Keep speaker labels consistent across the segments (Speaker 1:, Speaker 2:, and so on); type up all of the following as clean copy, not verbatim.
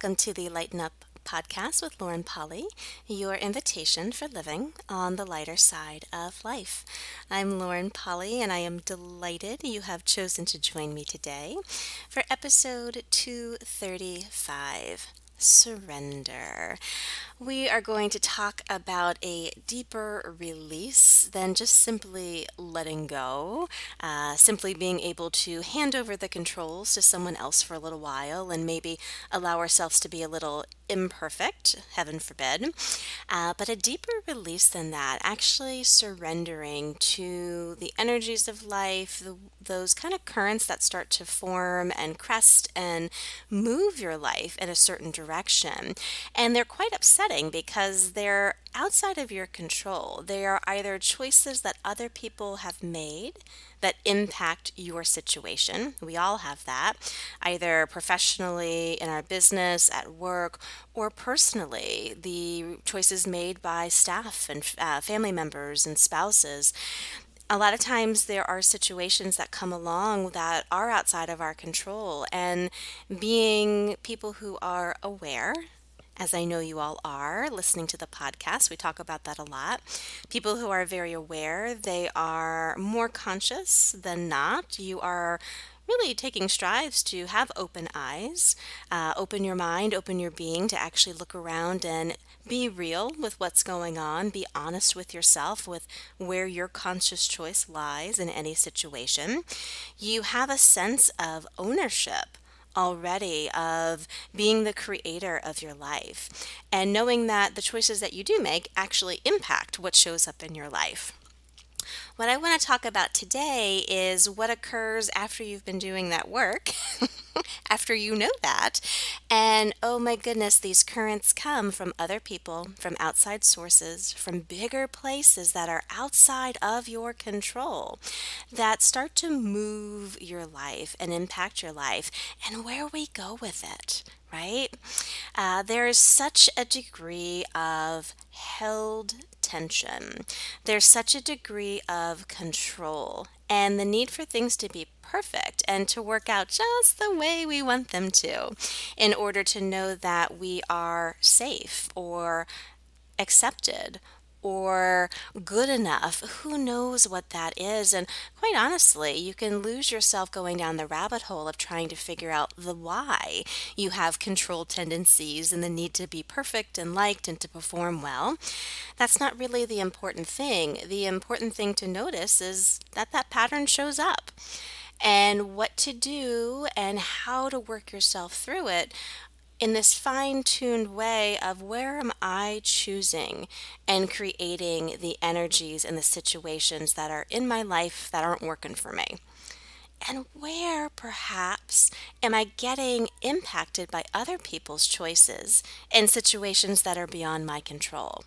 Speaker 1: welcome to the Lighten Up podcast with Lauren Polly, your invitation for living on the lighter side of life. I'm Lauren Polly, and I am delighted you have chosen to join me today for episode 235. Surrender. We are going to talk about a deeper release than just simply letting go, simply being able to hand over the controls to someone else for a little while and maybe allow ourselves to be a little imperfect, heaven forbid, but a deeper release than that, actually surrendering to the energies of life, those kind of currents that start to form and crest and move your life in a certain direction. And they're quite upsetting because they're outside of your control. They are either choices that other people have made that impact your situation. We all have that, either professionally, in our business, at work, or personally, the choices made by staff and family members and spouses. A lot of times there are situations that come along that are outside of our control, and being people who are aware, as I know you all are listening to the podcast, we talk about that a lot. People who are very aware, they are more conscious than not. You are really taking strides to have open eyes, open your mind, open your being to actually look around and be real with what's going on. Be honest with yourself with where your conscious choice lies in any situation. You have a sense of ownership already of being the creator of your life and knowing that the choices that you do make actually impact what shows up in your life. What I want to talk about today is what occurs after you've been doing that work, after you know that. And oh my goodness, these currents come from other people, from outside sources, from bigger places that are outside of your control that start to move your life and impact your life and where we go with it. Right? There is such a degree of held tension. There's such a degree of control and the need for things to be perfect and to work out just the way we want them to in order to know that we are safe or accepted or good enough. Who knows what that is? And quite honestly, you can lose yourself going down the rabbit hole of trying to figure out the why you have control tendencies and the need to be perfect and liked and to perform well. That's not really the important thing. The important thing to notice is that that pattern shows up. And what to do and how to work yourself through it in this fine-tuned way of where am I choosing and creating the energies and the situations that are in my life that aren't working for me. And where perhaps am I getting impacted by other people's choices in situations that are beyond my control.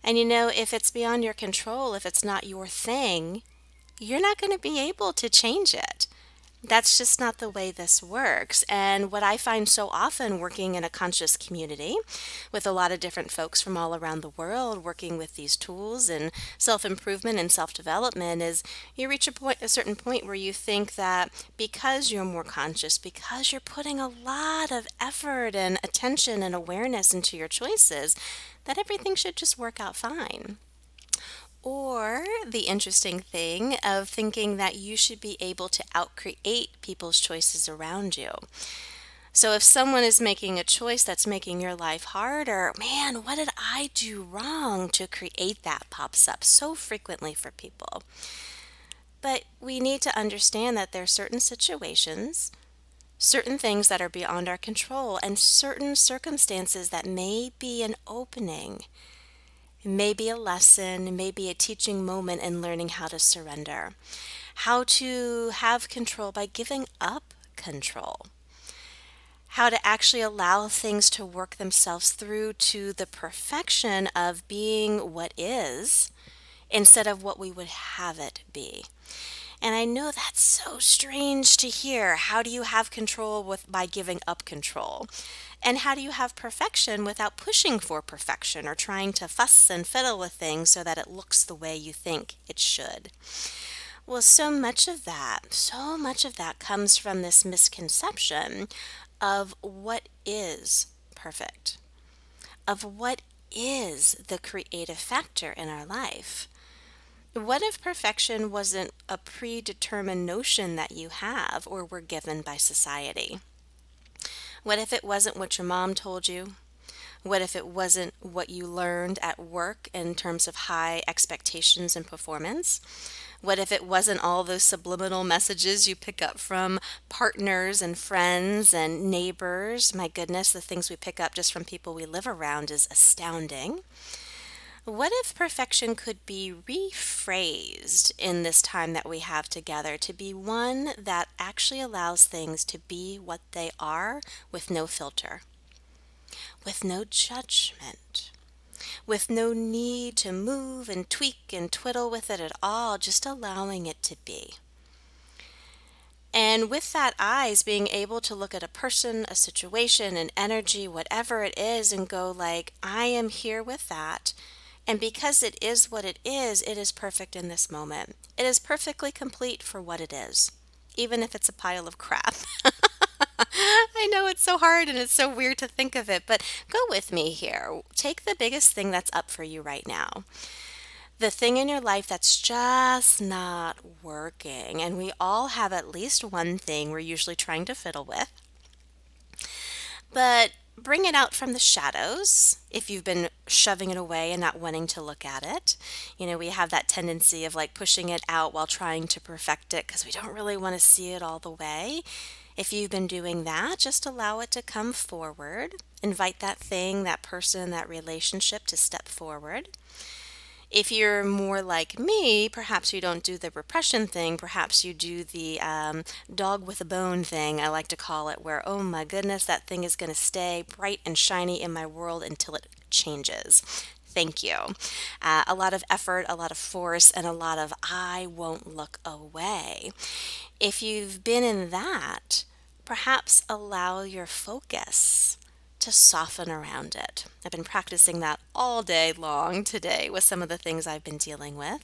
Speaker 1: And if it's beyond your control, if it's not your thing, you're not going to be able to change it. That's just not the way this works. And what I find so often working in a conscious community with a lot of different folks from all around the world working with these tools and self-improvement and self-development is you reach a certain point where you think that because you're more conscious, because you're putting a lot of effort and attention and awareness into your choices, that everything should just work out fine. Or the interesting thing of thinking that you should be able to outcreate people's choices around you. So if someone is making a choice that's making your life harder, man, what did I do wrong to create that pops up so frequently for people. But we need to understand that there are certain situations, certain things that are beyond our control, and certain circumstances that may be an opening. Maybe a lesson, maybe a teaching moment in learning how to surrender, how to have control by giving up control, how to actually allow things to work themselves through to the perfection of being what is instead of what we would have it be. And I know that's so strange to hear. How do you have control by giving up control? And how do you have perfection without pushing for perfection or trying to fuss and fiddle with things so that it looks the way you think it should? Well, so much of that comes from this misconception of what is perfect, of what is the creative factor in our life. What if perfection wasn't a predetermined notion that you have or were given by society? What if it wasn't what your mom told you? What if it wasn't what you learned at work in terms of high expectations and performance? What if it wasn't all those subliminal messages you pick up from partners and friends and neighbors? My goodness, the things we pick up just from people we live around is astounding. What if perfection could be rephrased in this time that we have together to be one that actually allows things to be what they are with no filter, with no judgment, with no need to move and tweak and twiddle with it at all, just allowing it to be. And with that eyes, being able to look at a person, a situation, an energy, whatever it is, and go like, I am here with that. And because it is what it is perfect in this moment. It is perfectly complete for what it is, even if it's a pile of crap. I know it's so hard and it's so weird to think of it, but go with me here. Take the biggest thing that's up for you right now. The thing in your life that's just not working. And we all have at least one thing we're usually trying to fiddle with. But bring it out from the shadows if you've been shoving it away and not wanting to look at it. You know, we have that tendency of like pushing it out while trying to perfect it because we don't really want to see it all the way. If you've been doing that, just allow it to come forward. Invite that thing, that person, that relationship to step forward. If you're more like me, perhaps you don't do the repression thing. Perhaps you do the dog with a bone thing, I like to call it, where, oh my goodness, that thing is going to stay bright and shiny in my world until it changes. Thank you. A lot of effort, a lot of force, and a lot of I won't look away. If you've been in that, perhaps allow your focus to soften around it. I've been practicing that all day long today with some of the things I've been dealing with.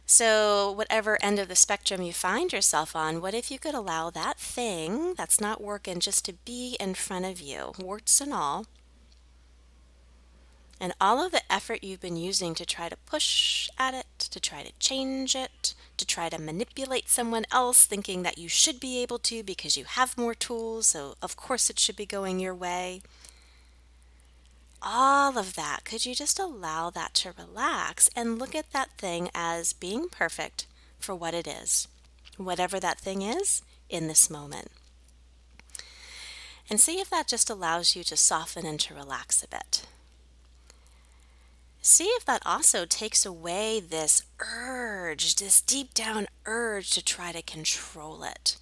Speaker 1: So, whatever end of the spectrum you find yourself on, what if you could allow that thing that's not working just to be in front of you, warts and all of the effort you've been using to try to push at it, to try to change it, to try to manipulate someone else thinking that you should be able to because you have more tools, so of course it should be going your way. All of that, could you just allow that to relax and look at that thing as being perfect for what it is, whatever that thing is in this moment. And see if that just allows you to soften and to relax a bit. See if that also takes away this urge, this deep down urge to try to control it,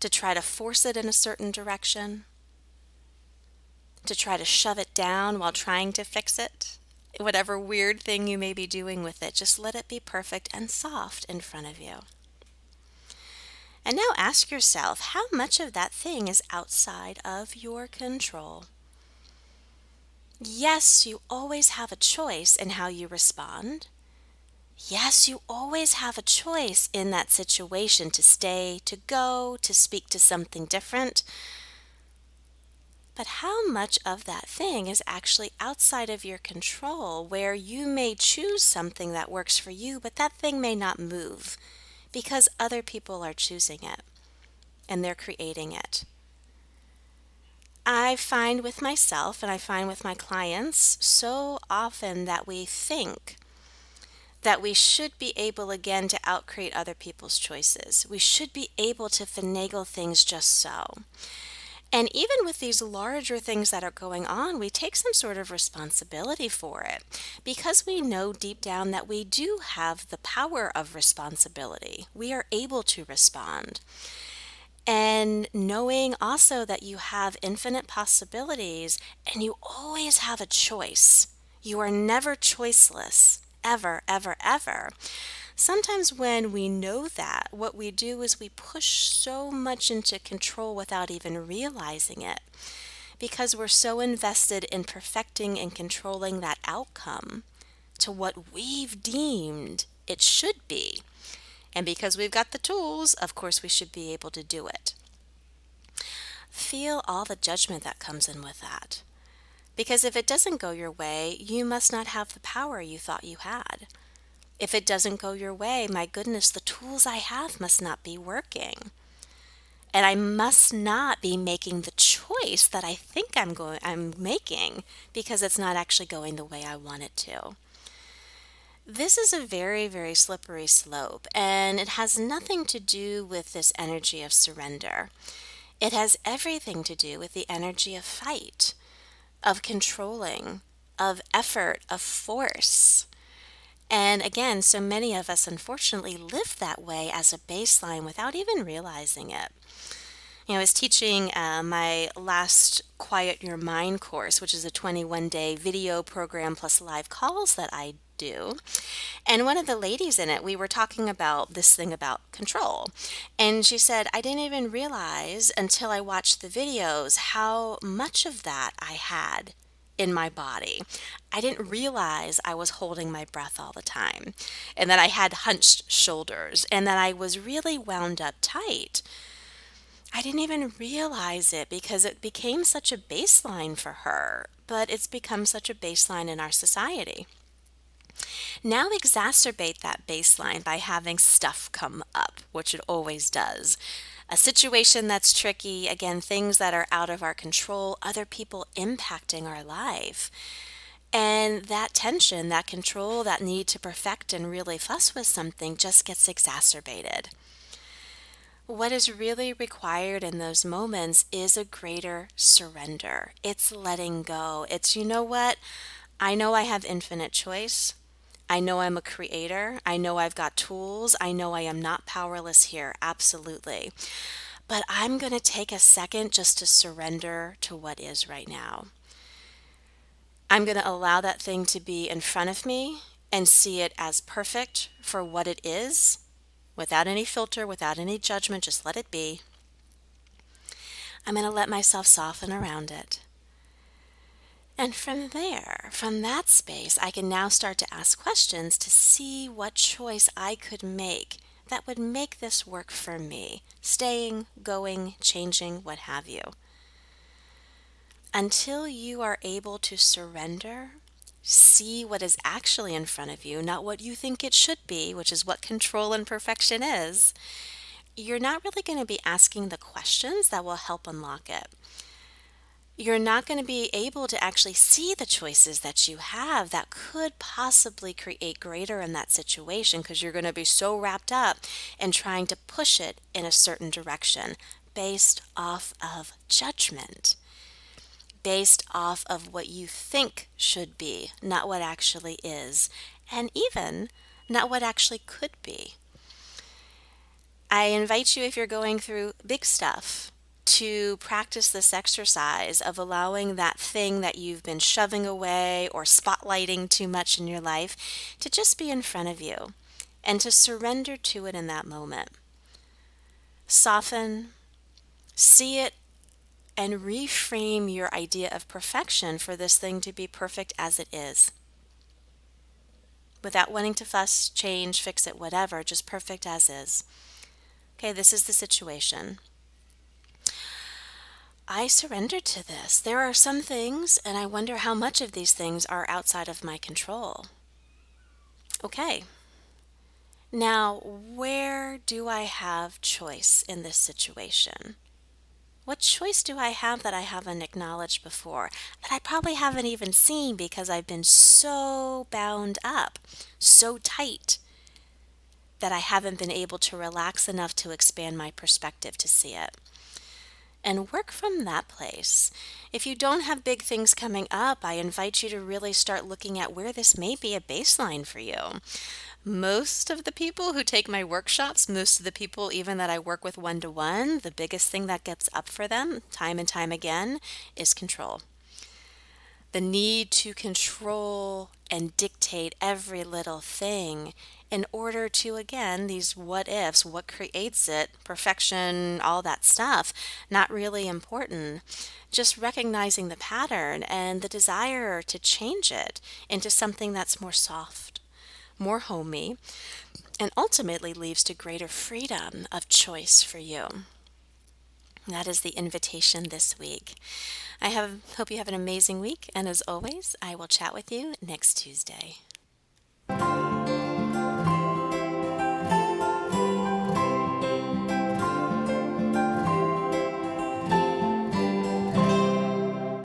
Speaker 1: to try to force it in a certain direction, to try to shove it down while trying to fix it. Whatever weird thing you may be doing with it, just let it be perfect and soft in front of you. And now ask yourself, how much of that thing is outside of your control? Yes, you always have a choice in how you respond. Yes, you always have a choice in that situation to stay, to go, to speak to something different. But how much of that thing is actually outside of your control, where you may choose something that works for you, but that thing may not move because other people are choosing it and they're creating it? I find with myself and I find with my clients so often that we think that we should be able again to outcreate other people's choices. We should be able to finagle things just so. And even with these larger things that are going on, we take some sort of responsibility for it because we know deep down that we do have the power of responsibility. We are able to respond. And knowing also that you have infinite possibilities and you always have a choice. You are never choiceless, ever, ever, ever. Sometimes when we know that, what we do is we push so much into control without even realizing it because we're so invested in perfecting and controlling that outcome to what we've deemed it should be. And because we've got the tools, of course, we should be able to do it. feel all the judgment that comes in with that. Because if it doesn't go your way, you must not have the power you thought you had. If it doesn't go your way, my goodness, the tools I have must not be working. And I must not be making the choice that I think I'm making because it's not actually going the way I want it to. This is a very, very slippery slope, and it has nothing to do with this energy of surrender. It has everything to do with the energy of fight, of controlling, of effort, of force. And again, so many of us unfortunately live that way as a baseline without even realizing it. I was teaching my last Quiet Your Mind course, which is a 21-day video program plus live calls that I do. And one of the ladies in it, we were talking about this thing about control. And she said, I didn't even realize until I watched the videos how much of that I had in my body. I didn't realize I was holding my breath all the time, and that I had hunched shoulders, and that I was really wound up tight. I didn't even realize it because it became such a baseline for her, but it's become such a baseline in our society. Now exacerbate that baseline by having stuff come up, which it always does. A situation that's tricky, again, things that are out of our control, other people impacting our life. And that tension, that control, that need to perfect and really fuss with something just gets exacerbated. What is really required in those moments is a greater surrender. It's letting go. It's, you know what? I know I have infinite choice. I know I'm a creator. I know I've got tools. I know I am not powerless here. Absolutely. But I'm going to take a second just to surrender to what is right now. I'm going to allow that thing to be in front of me and see it as perfect for what it is, without any filter, without any judgment, just let it be. I'm going to let myself soften around it. And from there, from that space, I can now start to ask questions to see what choice I could make that would make this work for me, staying, going, changing, what have you. Until you are able to surrender, see what is actually in front of you, not what you think it should be, which is what control and perfection is, you're not really going to be asking the questions that will help unlock it. You're not going to be able to actually see the choices that you have that could possibly create greater in that situation because you're going to be so wrapped up in trying to push it in a certain direction based off of judgment, based off of what you think should be, not what actually is, and even not what actually could be. I invite you, if you're going through big stuff, to practice this exercise of allowing that thing that you've been shoving away or spotlighting too much in your life to just be in front of you and to surrender to it in that moment. Soften, see it, and reframe your idea of perfection for this thing to be perfect as it is. Without wanting to fuss, change, fix it, whatever, just perfect as is. Okay, this is the situation. I surrender to this. There are some things, and I wonder how much of these things are outside of my control. Okay. Now, where do I have choice in this situation? What choice do I have that I haven't acknowledged before, that I probably haven't even seen because I've been so bound up, so tight, that I haven't been able to relax enough to expand my perspective to see it? And work from that place. If you don't have big things coming up, I invite you to really start looking at where this may be a baseline for you. Most of the people who take my workshops, most of the people even that I work with one-to-one, the biggest thing that gets up for them time and time again is control. The need to control and dictate every little thing in order to, again, these what ifs, what creates it, perfection, all that stuff, not really important. Just recognizing the pattern and the desire to change it into something that's more soft, more homey, and ultimately leads to greater freedom of choice for you. That is the invitation this week. Hope you have an amazing week, and as always, I will chat with you next Tuesday.